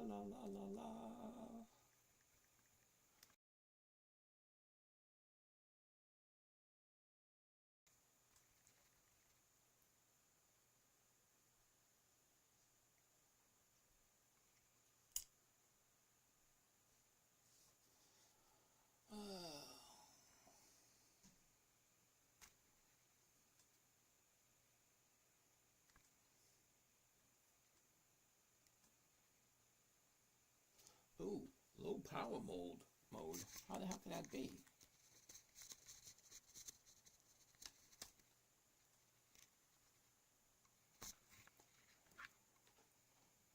la la la la. Ooh, low power mode. How the hell could that be?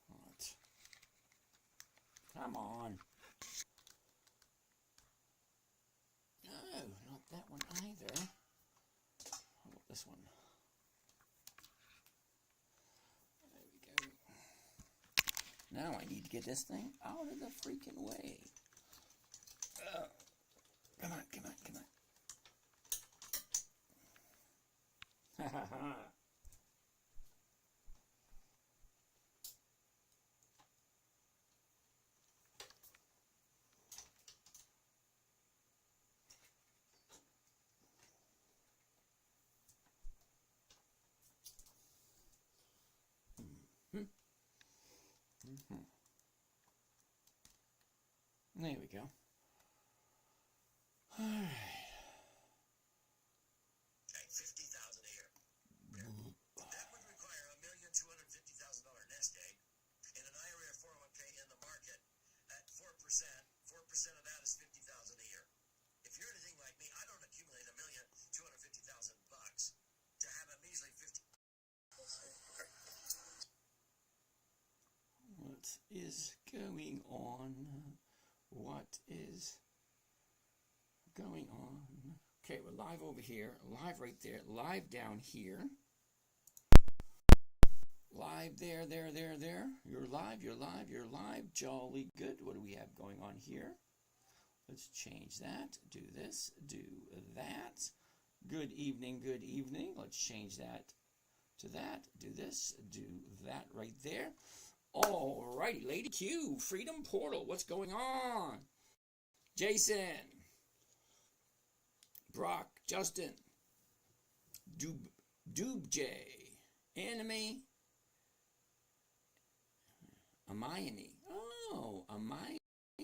What? Come on. No, not that one either. How about this one? There we go. Now I need to get this thing out of the freaking way. Come on. Ha ha ha. There we go. All right. Okay, $50,000 a year. That would require $1,250,000 nest egg in an IRA or 401k in the market at 4%. 4% of that is $50,000 a year. If you're anything like me, I don't accumulate $1,250,000 to have a measly 50. What is going on? What is going on? Okay, we're live over here, live right there, live down here, live there. You're live. Jolly good. What do we have going on here? Let's change that. Do this. Do that. Good evening. Let's change that to that. Do this. Do that right there. Alrighty, Lady Q, Freedom Portal, what's going on? Jason, Brock, Justin, Doobj, Anime, Hermione. Oh, Hermione,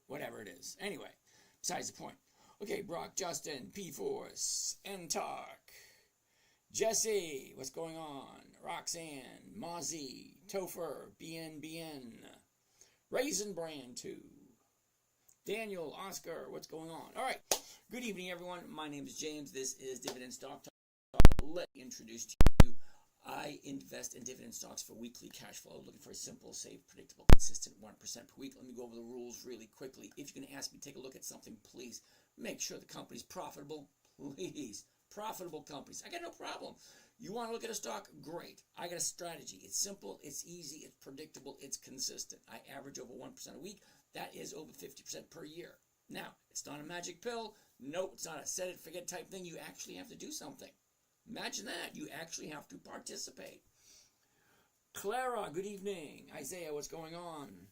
whatever it is. Anyway, besides the point. Okay, Brock, Justin, P-Force, N-Talk, Jesse, what's going on? Roxanne, Mozzie, Topher, BNBN, Raisin Brand 2, Daniel, Oscar, what's going on? All right, good evening, everyone. My name is James. This is Dividend Stock Talk. Let me introduce to you. I invest in dividend stocks for weekly cash flow, looking for a simple, safe, predictable, consistent 1% per week. Let me go over the rules really quickly. If you're going to ask me to take a look at something, please make sure the company's profitable. Please. Profitable companies. I got no problem. You want to look at a stock? Great. I got a strategy. It's simple, it's easy, it's predictable, it's consistent. I average over 1% a week. That is over 50% per year. Now, it's not a magic pill. No, it's not a set it, forget type thing. You actually have to do something. Imagine that. You actually have to participate. Clara, good evening. Isaiah, what's going on?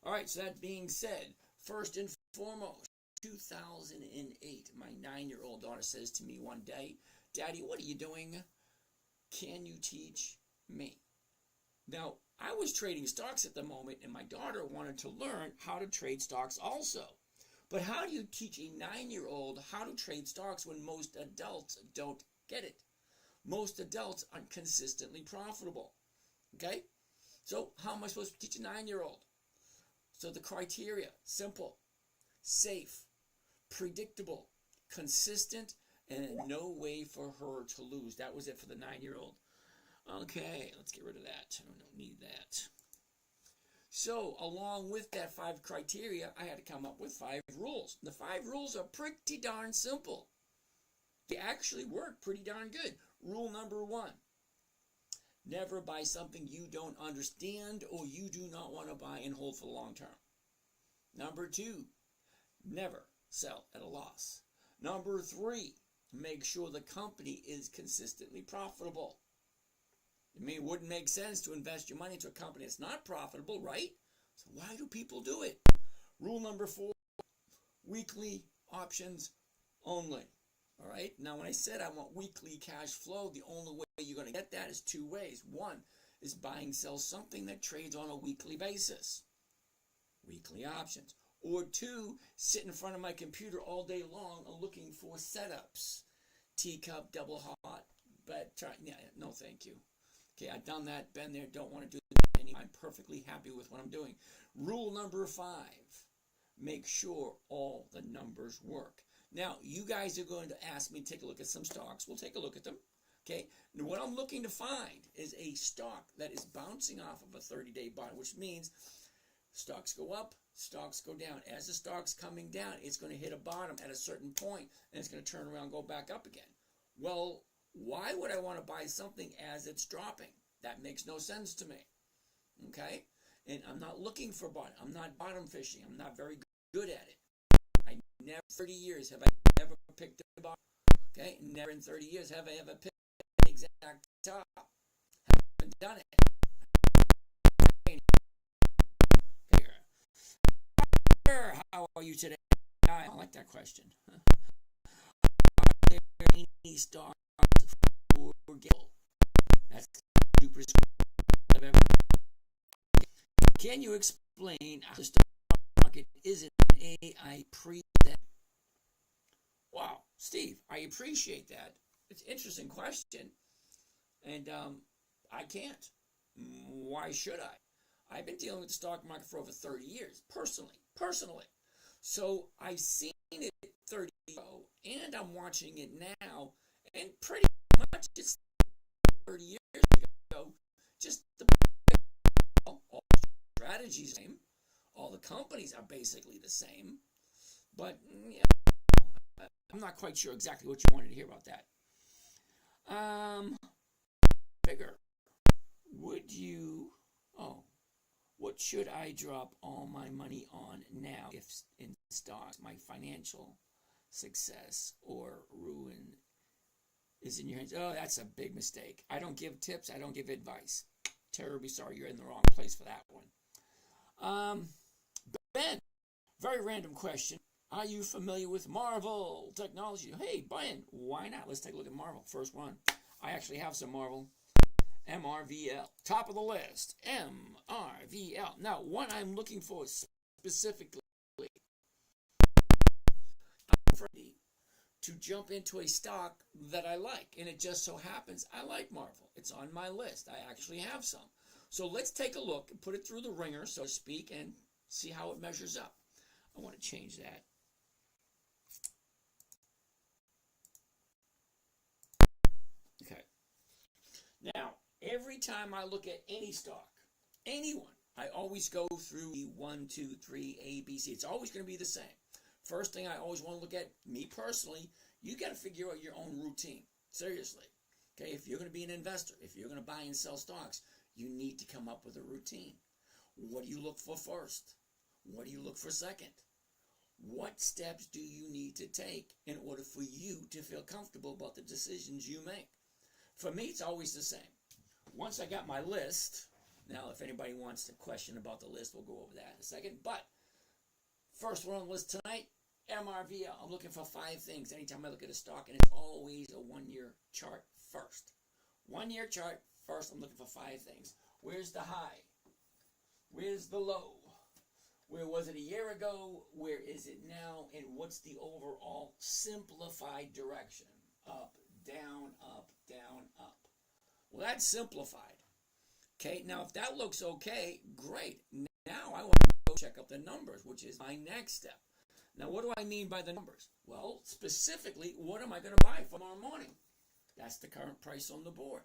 All right, so that being said, first and foremost, 2008, my 9-year-old daughter says to me one day, Daddy, what are you doing? Can you teach me? Now, I was trading stocks at the moment, and my daughter wanted to learn how to trade stocks also. But how do you teach a 9-year-old how to trade stocks when most adults don't get it? Most adults aren't consistently profitable. Okay? So how am I supposed to teach a 9-year-old? So the criteria, simple, safe, predictable, consistent, and no way for her to lose. That was it for the 9-year-old. Okay, let's get rid of that. I don't need that. So, along with that 5 criteria, I had to come up with 5 rules. The 5 rules are pretty darn simple. They actually work pretty darn good. Rule number 1. Never buy something you don't understand or you do not want to buy and hold for the long term. Number 2. Never sell at a loss. Number 3. make sure the company is consistently profitable. I mean, it wouldn't make sense to invest your money into a company that's not profitable, right? So why do people do it? Rule number 4, weekly options only. All right. Now, when I said I want weekly cash flow, the only way you're going to get that is 2 ways. One is buy and sell something that trades on a weekly basis, weekly options. Or 2, sit in front of my computer all day long looking for setups, teacup, double hot, but yeah, no, thank you. Okay, I've done that, been there, don't want to do that anymore. I'm perfectly happy with what I'm doing. Rule number 5, make sure all the numbers work. Now, you guys are going to ask me to take a look at some stocks. We'll take a look at them. Okay, now what I'm looking to find is a stock that is bouncing off of a 30-day bottom, which means stocks go up, stocks go down. As the stock's coming down, it's going to hit a bottom at a certain point, and it's going to turn around and go back up again. Well, why would I want to buy something as it's dropping? That makes no sense to me. Okay, and I'm not looking for bottom. I'm not bottom fishing. I'm not very good at it. I never, 30 years, have I ever picked a bottom. Okay, never in 30 years have I ever picked the exact top. Haven't done it. How are you today? I don't like that question. Are there any stocks for Gil? That's the stupidest question I've ever heard. Can you explain how the stock market isn't an AI present? Wow, Steve, I appreciate that. It's an interesting question, and I can't. Why should I? I've been dealing with the stock market for over 30 years, personally. So I've seen it 30 years ago, and I'm watching it now, and pretty much it's 30 years ago. Just all the strategies are the same. All the companies are basically the same. But yeah, I'm not quite sure exactly what you wanted to hear about that. Figure. What should I drop all my money on now if in stocks my financial success or ruin is in your hands? Oh, that's a big mistake. I don't give tips. I don't give advice. Terribly sorry. You're in the wrong place for that one. Ben, very random question. Are you familiar with Marvel technology? Hey, Ben, why not? Let's take a look at Marvel. First one. I actually have some Marvel. MRVL. Top of the list. MRVL. Now, what I'm looking for specifically, I'm ready to jump into a stock that I like. And it just so happens I like Marvel. It's on my list. I actually have some. So let's take a look and put it through the ringer, so to speak, and see how it measures up. I want to change that. Okay. Now, every time I look at any stock, anyone, I always go through the 1, 2, 3, A, B, C. It's always going to be the same. First thing I always want to look at, me personally, you got to figure out your own routine. Seriously. Okay, if you're going to be an investor, if you're going to buy and sell stocks, you need to come up with a routine. What do you look for first? What do you look for second? What steps do you need to take in order for you to feel comfortable about the decisions you make? For me, it's always the same. Once I got my list, now if anybody wants to question about the list, we'll go over that in a second. But first one on the list tonight, MRVL. I'm looking for 5 things anytime I look at a stock, and it's always a 1-year chart first. 1-year chart first, I'm looking for 5 things. Where's the high? Where's the low? Where was it a year ago? Where is it now? And what's the overall simplified direction? Up, down, up, down, up. Well, that's simplified. Okay, now if that looks okay, great. Now I want to go check out the numbers, which is my next step. Now, what do I mean by the numbers? Well, specifically, what am I going to buy for tomorrow morning? That's the current price on the board.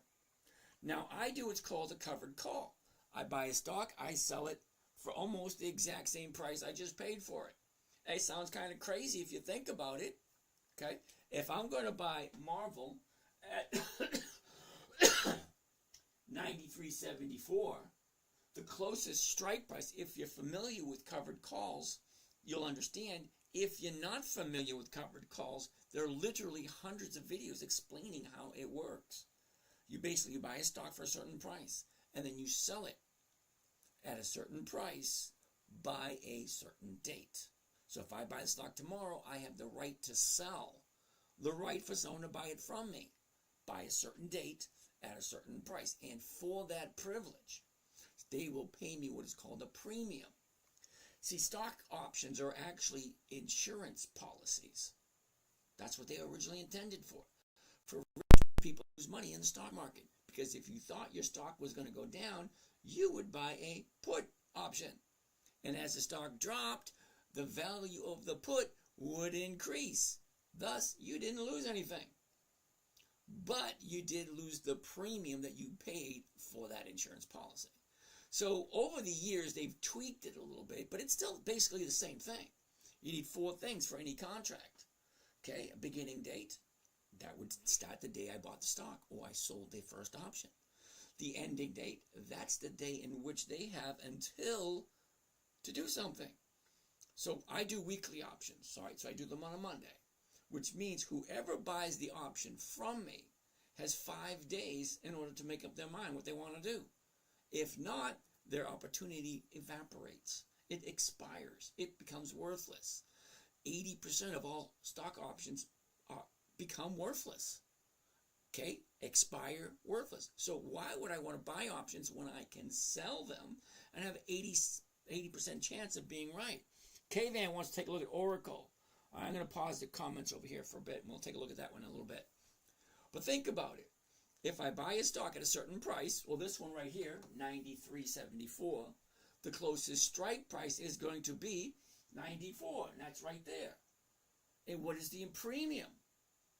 Now, I do what's called a covered call. I buy a stock, I sell it for almost the exact same price I just paid for it. It sounds kind of crazy if you think about it. Okay, if I'm going to buy Marvel at $93.74, the closest strike price, if you're familiar with covered calls, you'll understand. If you're not familiar with covered calls, There are literally hundreds of videos explaining how it works. You buy a stock for a certain price, and then you sell it at a certain price by a certain date. So if I buy the stock tomorrow, I have the right to sell, the right for someone to buy it from me by a certain date at a certain price. And for that privilege, they will pay me what is called a premium. See, stock options are actually insurance policies. That's what they were originally intended for rich people who lose money in the stock market. Because if you thought your stock was going to go down, you would buy a put option. And as the stock dropped, the value of the put would increase. Thus, you didn't lose anything. But you did lose the premium that you paid for that insurance policy. So over the years, they've tweaked it a little bit, but it's still basically the same thing. You need 4 things for any contract. Okay, a beginning date. That would start the day I bought the stock or I sold the first option. The ending date, that's the day in which they have until to do something. So I do weekly options. So I do them on a Monday, which means whoever buys the option from me has 5 days in order to make up their mind what they want to do. If not, their opportunity evaporates. It expires. It becomes worthless. 80% of all stock options become worthless. Okay? Expire, worthless. So why would I want to buy options when I can sell them and have 80% chance of being right? K-Van wants to take a look at Oracle. I'm going to pause the comments over here for a bit, and we'll take a look at that one in a little bit. But think about it. If I buy a stock at a certain price, well, this one right here, 93.74, the closest strike price is going to be 94, and that's right there. And what is the premium?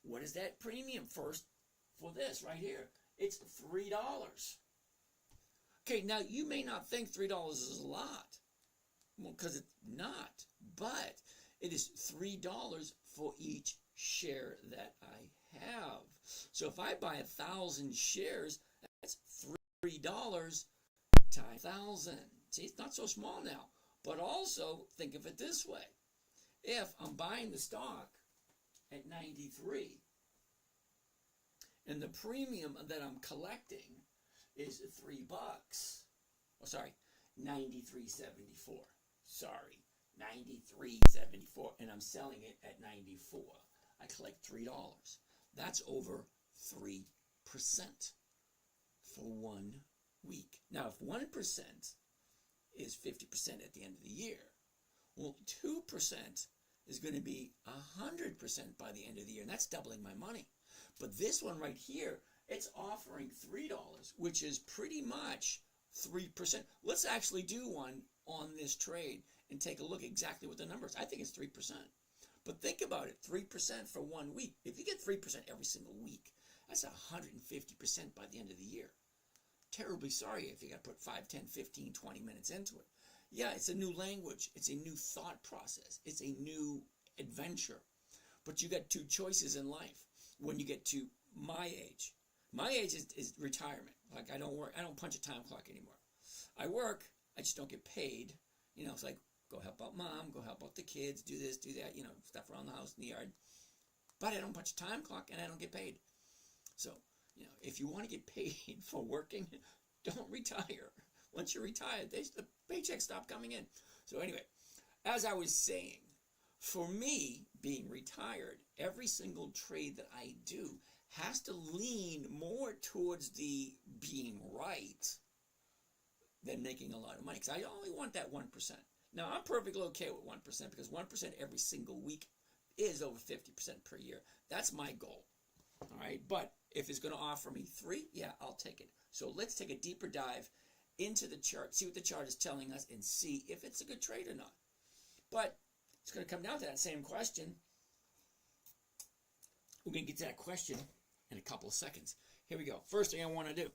What is that premium first for this right here? It's $3. Okay, now you may not think $3 is a lot. Well, because it's not. But it is $3 for each share that I have. So if I buy 1,000 shares, that's $3 times 1,000. See, it's not so small now. But also, think of it this way. If I'm buying the stock at 93, and the premium that I'm collecting is $3. Oh, sorry, 93.74. Sorry, 93.74, and I'm selling it at 94. I collect $3. That's over 3% for 1 week. Now, if 1% is 50% at the end of the year, well, 2% is going to be 100% by the end of the year, and that's doubling my money. But this one right here, it's offering $3, which is pretty much 3%. Let's actually do one on this trade and take a look exactly what the number is. I think it's 3%. But think about it, 3% for 1 week. If you get 3% every single week, that's 150% by the end of the year. Terribly sorry if you got to put 5, 10, 15, 20 minutes into it. Yeah, it's a new language. It's a new thought process. It's a new adventure. But you got 2 choices in life when you get to my age. My age is retirement. Like, I don't work. I don't punch a time clock anymore. I work. I just don't get paid. You know, it's like, go help out mom, go help out the kids, do this, do that, you know, stuff around the house in the yard. But I don't punch a time clock and I don't get paid. So, you know, if you want to get paid for working, don't retire. Once you're retired, the paychecks stop coming in. So anyway, as I was saying, for me, being retired, every single trade that I do has to lean more towards the being right than making a lot of money. Because I only want that 1%. Now, I'm perfectly okay with 1% because 1% every single week is over 50% per year. That's my goal. All right, but if it's going to offer me 3, yeah, I'll take it. So let's take a deeper dive into the chart, see what the chart is telling us, and see if it's a good trade or not. But it's going to come down to that same question. We're going to get to that question in a couple of seconds. Here we go. First thing I want to do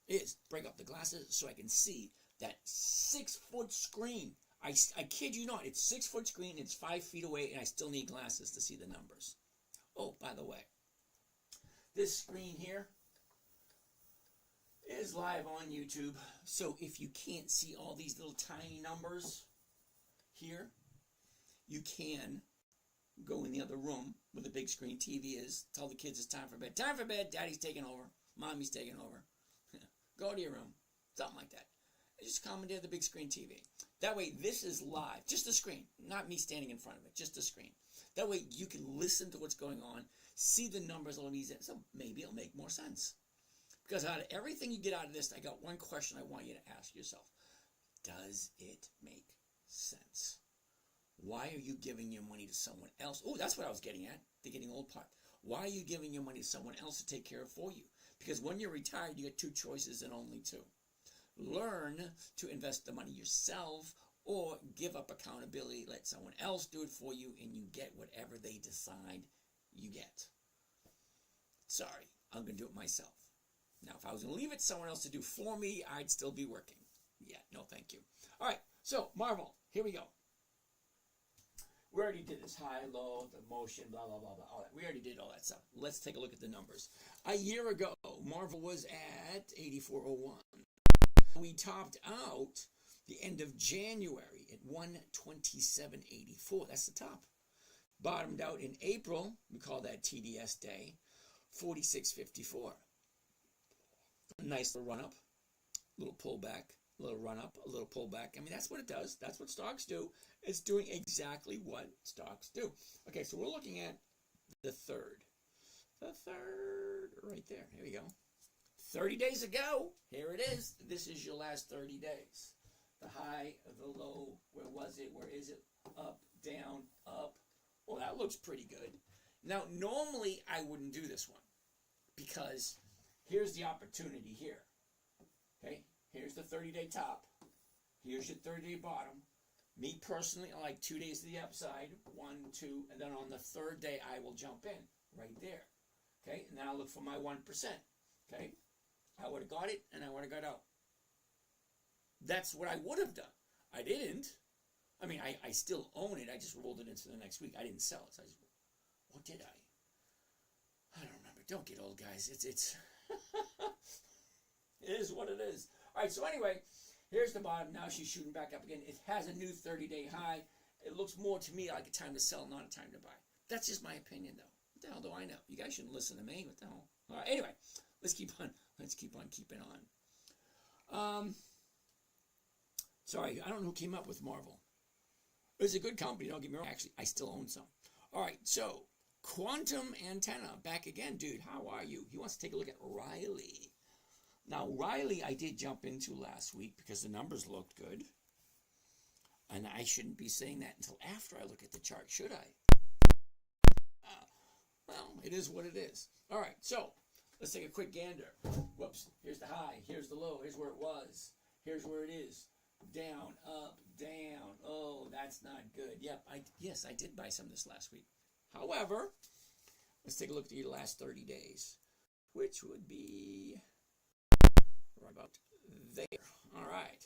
is break up the glasses so I can see that 6-foot screen. I kid you not, it's 6-foot screen, it's 5 feet away, and I still need glasses to see the numbers. Oh, by the way, this screen here is live on YouTube, so if you can't see all these little tiny numbers here, you can go in the other room where the big screen TV is. Tell the kids it's time for bed. Time for bed. Daddy's taking over. Mommy's taking over. Go to your room. Something like that. Just commandeer the big screen TV. That way, this is live. Just a screen. Not me standing in front of it. Just a screen. That way, you can listen to what's going on, see the numbers on these. So maybe it'll make more sense. Because out of everything you get out of this, I got one question I want you to ask yourself. Does it make sense? Why are you giving your money to someone else? Oh, that's what I was getting at, the getting old part. Why are you giving your money to someone else to take care of for you? Because when you're retired, you get two choices and only two. Learn to invest the money yourself or give up accountability, let someone else do it for you, and you get whatever they decide you get. Sorry, I'm going to do it myself. Now, if I was going to leave it to someone else to do for me, I'd still be working. Yeah, no thank you. All right, so Marvel, here we go. We already did this high, low, the motion, blah, blah, blah, blah, all that. We already did all that stuff. Let's take a look at the numbers. A year ago, Marvel was at 84.01. We topped out the end of January at 127.84. That's the top. Bottomed out in April, we call that TDS day, 46.54. A nice little run up, little pullback, a little run up, a little pullback. I mean, that's what it does. That's what stocks do. It's doing exactly what stocks do. Okay, so we're looking at the third. The third, right there. Here we go. 30 days ago, here it is. This is your last 30 days. The high, the low, where was it? Where is it? Up, down, up. Well, that looks pretty good. Now, normally I wouldn't do this one because here's the opportunity here. Okay, here's the 30-day top. Here's your 30-day bottom. Me personally, I like 2 days to the upside, 1, 2, and then on the third day I will jump in right there. Okay, and then I'll look for my 1%. Okay, I would have got it and I would have got out. That's what I would have done. I didn't. I mean, I still own it. I just rolled it into the next week. I didn't sell it. So what did I? I don't remember. Don't get old, guys. It's it is what it is. All right, so anyway, here's the bottom. Now she's shooting back up again. It has a new 30-day high. It looks more to me like a time to sell, not a time to buy. That's just my opinion, though. What the hell do I know? You guys shouldn't listen to me. What the hell? All right, anyway, let's keep on keeping on. Sorry, I don't know who came up with Marvel. It's a good company, don't get me wrong. Actually, I still own some. All right, so Quantum Antenna, back again. Dude, how are you? He wants to take a look at Riley. Now, Riley, I did jump into last week because the numbers looked good. And I shouldn't be saying that until after I look at the chart, should I? Well, it is what it is. All right, so let's take a quick gander. Whoops, here's the high, here's the low, here's where it was, here's where it is. Down, up, down. Oh, that's not good. Yep, yes, I did buy some this last week. However, let's take a look at your last 30 days, which would be right about there. All right.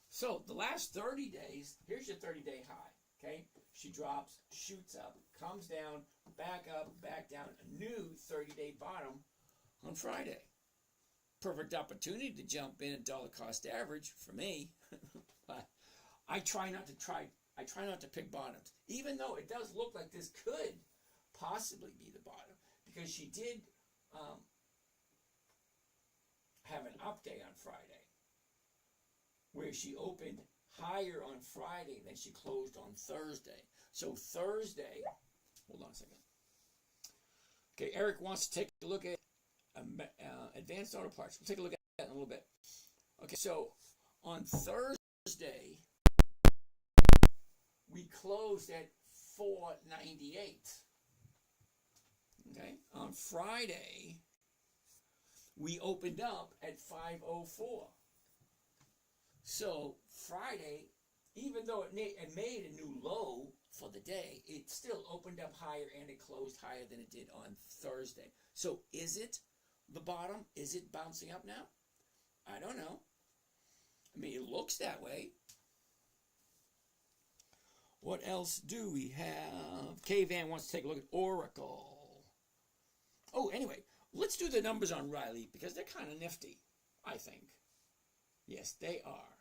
So the last 30 days, here's your 30-day high, okay? She drops, shoots up, comes down, back up, back down, a new 30-day bottom on Friday. Perfect opportunity to jump in at dollar cost average for me. But I try not to pick bottoms, even though it does look like this could possibly be the bottom, because she did have an up day on Friday, where she opened higher on Friday than she closed on Thursday. So Thursday, hold on a second. Okay, Eric wants to take a look at advanced auto parts. We'll take a look at that in a little bit. Okay, so on Thursday, we closed at 498. Okay, on Friday, we opened up at 504. So Friday, even though it made a new low for the day, it still opened up higher and it closed higher than it did on Thursday. So is it the bottom? Is it bouncing up now? I don't know. I mean, it looks that way. What else do we have? K-Van wants to take a look at Oracle. Oh, anyway, let's do the numbers on Riley because they're kind of nifty, I think. Yes, they are.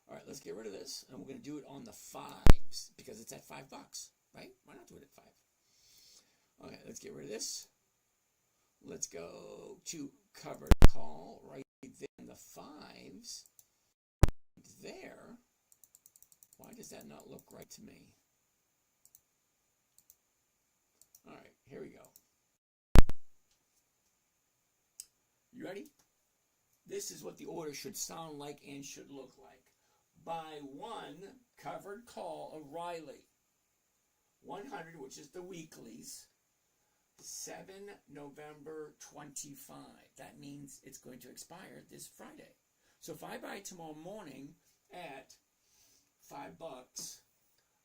All right, let's get rid of this, and we're going to do it on the fives because it's at $5, right? Why not do it at 5? Okay, let's get rid of this. Let's go to covered call right there in the fives. There. Why does that not look right to me? All right, here we go. You ready? This is what the order should sound like and should look like. Buy one covered call of Riley. 100, which is the weeklies. 7 November 25. That means it's going to expire this Friday. So if I buy tomorrow morning at $5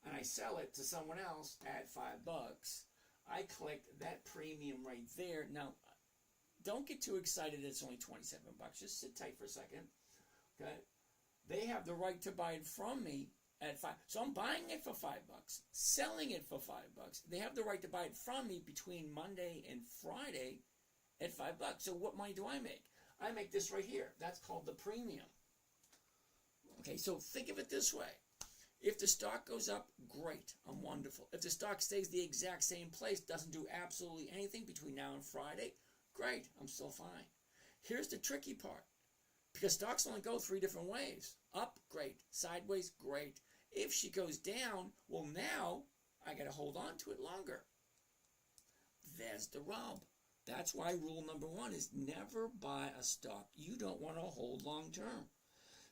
and I sell it to someone else at $5, I collect that premium right there. Now, don't get too excited that it's only $27. Just sit tight for a second. Okay? They have the right to buy it from me at $5. So I'm buying it for $5, selling it for $5. They have the right to buy it from me between Monday and Friday at $5. So what money do I make? I make this right here. That's called the premium. Okay, so think of it this way. If the stock goes up, great. I'm wonderful. If the stock stays the exact same place, doesn't do absolutely anything between now and Friday, great. I'm still fine. Here's the tricky part. Because stocks only go 3 different ways. Up, great. Sideways, great. If she goes down, well, now I got to hold on to it longer. There's the rub. That's why rule number 1 is never buy a stock you don't want to hold long term.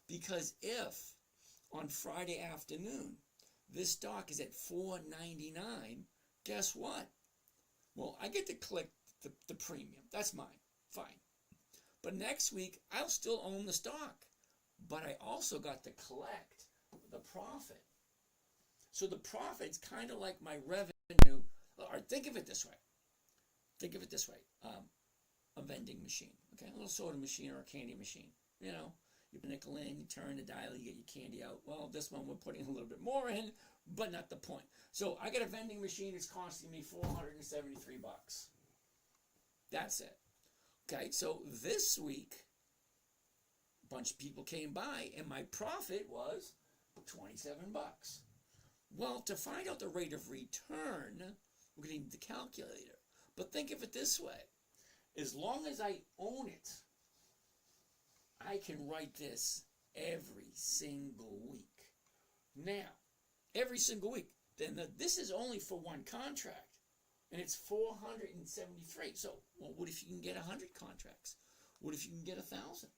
Because if on Friday afternoon this stock is at $4.99, guess what? Well, I get to collect the premium. That's mine. Fine. But next week, I'll still own the stock. But I also got to collect the profit. So the profit's kind of like my revenue. Or think of it this way. Think of it this way. A vending machine. Okay, a little soda machine or a candy machine. You know, you put a nickel in, you turn the dial, you get your candy out. Well, this one we're putting a little bit more in, but not the point. So I got a vending machine that's costing me $473. That's it. Okay, so this week, a bunch of people came by, and my profit was $27. Well, to find out the rate of return, we're going to need the calculator. But think of it this way. As long as I own it, I can write this every single week. Now, every single week. Then this is only for one contract. And it's 473. So, well, what if you can get 100 contracts? What if you can get 1,000?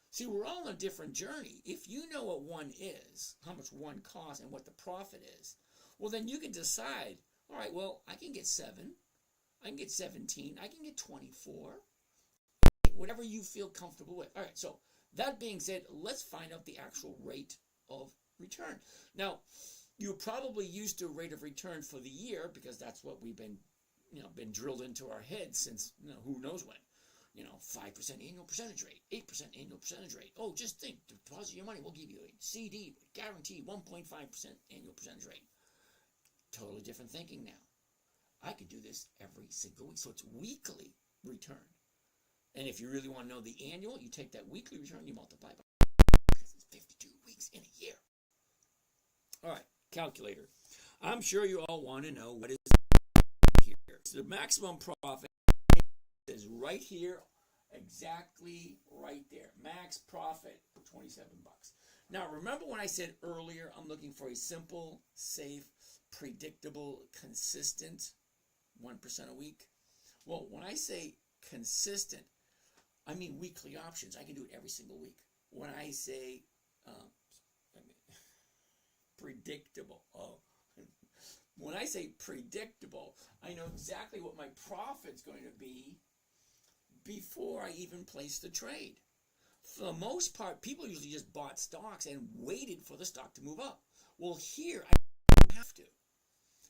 See, we're all on a different journey. If you know what one is, how much one costs, and what the profit is, well, then you can decide, all right, well, I can get 7. I can get 17. I can get 24. Whatever you feel comfortable with. All right, so that being said, let's find out the actual rate of return. Now, you're probably used to a rate of return for the year because that's what we've been drilled into our heads since, who knows when. 5% annual percentage rate, 8% annual percentage rate. Oh, just think, deposit your money, we'll give you a CD, guaranteed 1.5% annual percentage rate. Totally different thinking now. I could do this every single week, so it's weekly return. And if you really want to know the annual, you take that weekly return, you multiply by because it's 52 weeks in a year. All right, calculator. I'm sure you all want to know what is here. So the maximum profit is right here, exactly right there. Max profit, $27. Now, remember when I said earlier, I'm looking for a simple, safe, predictable, consistent 1% a week? Well, when I say consistent, I mean weekly options. I can do it every single week. When I say predictable, when I say predictable, I know exactly what my profit's going to be before I even place the trade. For the most part, people usually just bought stocks and waited for the stock to move up. Well, here, I don't have to.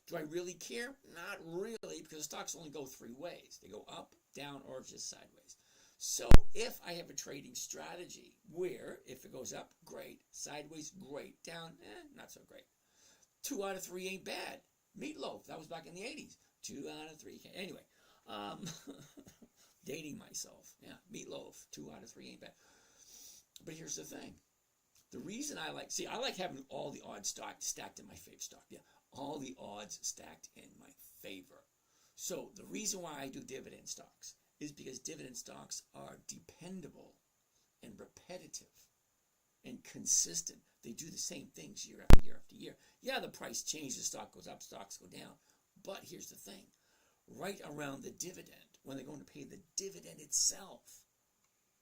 Do I really care? Not really, because stocks only go 3 ways. They go up, down, or just sideways. So if I have a trading strategy where if it goes up, great. Sideways, great. Down, not so great. 2 out of 3 ain't bad. Meatloaf, that was back in the 80s. 2 out of 3. Anyway, dating myself. Yeah, Meatloaf, 2 out of 3 ain't bad. But here's the thing. The reason I like having all the odds stacked in my favor stock. Yeah, all the odds stacked in my favor. So the reason why I do dividend stocks is because dividend stocks are dependable and repetitive and consistent. They do the same things year after year after year. Yeah, the price changes, stock goes up, stocks go down. But here's the thing. Right around the dividend, when they're going to pay the dividend itself,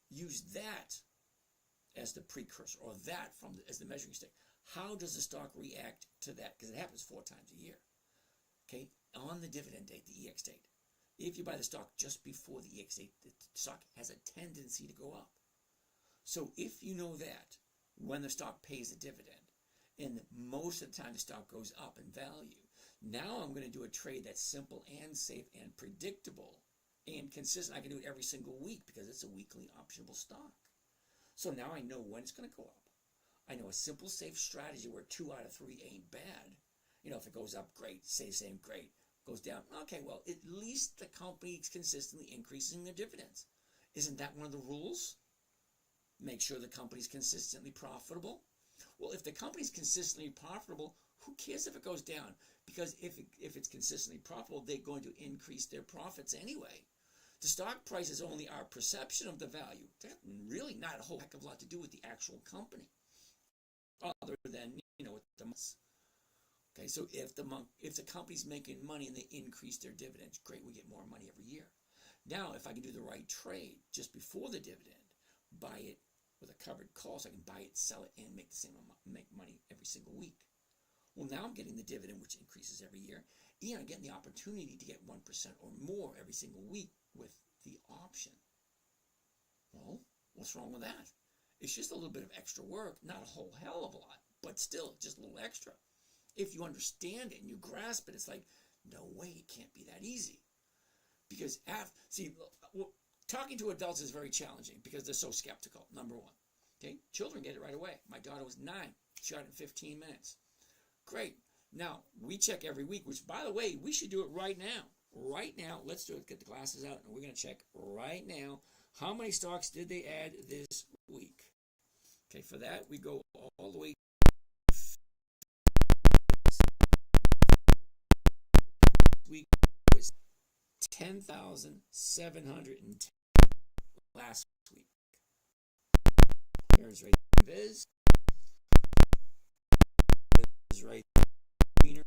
use that as the precursor, or that as the measuring stick. How does the stock react to that? Because it happens 4 times a year. Okay, on the dividend date, the EX date. If you buy the stock just before the EX date, the stock has a tendency to go up. So if you know that when the stock pays a dividend, and most of the time the stock goes up in value, now I'm going to do a trade that's simple and safe and predictable and consistent. I can do it every single week because it's a weekly optionable stock. So now I know when it's going to go up. I know a simple, safe strategy where 2 out of 3 ain't bad. You know, if it goes up, great. Stays the same, great. Goes down, okay, well, at least the company is consistently increasing their dividends. Isn't that one of the rules? Make sure the company's consistently profitable. Well, if the company's consistently profitable, who cares if it goes down? Because if it's consistently profitable, they're going to increase their profits anyway. The stock price is only our perception of the value. That's really not a whole heck of a lot to do with the actual company, other than, you know, with the months. Okay, so if the company's making money and they increase their dividends, great, we get more money every year. Now, if I can do the right trade just before the dividend, buy it with a covered call, so I can buy it, sell it, and make the same amount, make money every single week. Well, now I'm getting the dividend, which increases every year, and I'm getting the opportunity to get 1% or more every single week with the option. Well, what's wrong with that? It's just a little bit of extra work, not a whole hell of a lot, but still just a little extra. If you understand it and you grasp it, it's like, no way, it can't be that easy. Because, talking to adults is very challenging because they're so skeptical, number one. Okay, children get it right away. My daughter was 9. She got it in 15 minutes. Great. Now, we check every week, which, by the way, we should do it right now. Right now, let's do it. Get the glasses out, and we're going to check right now how many stocks did they add this week. Okay, for that, we go all the way. Week was 10,710 last week. Here's right Viz. Is right Wiener.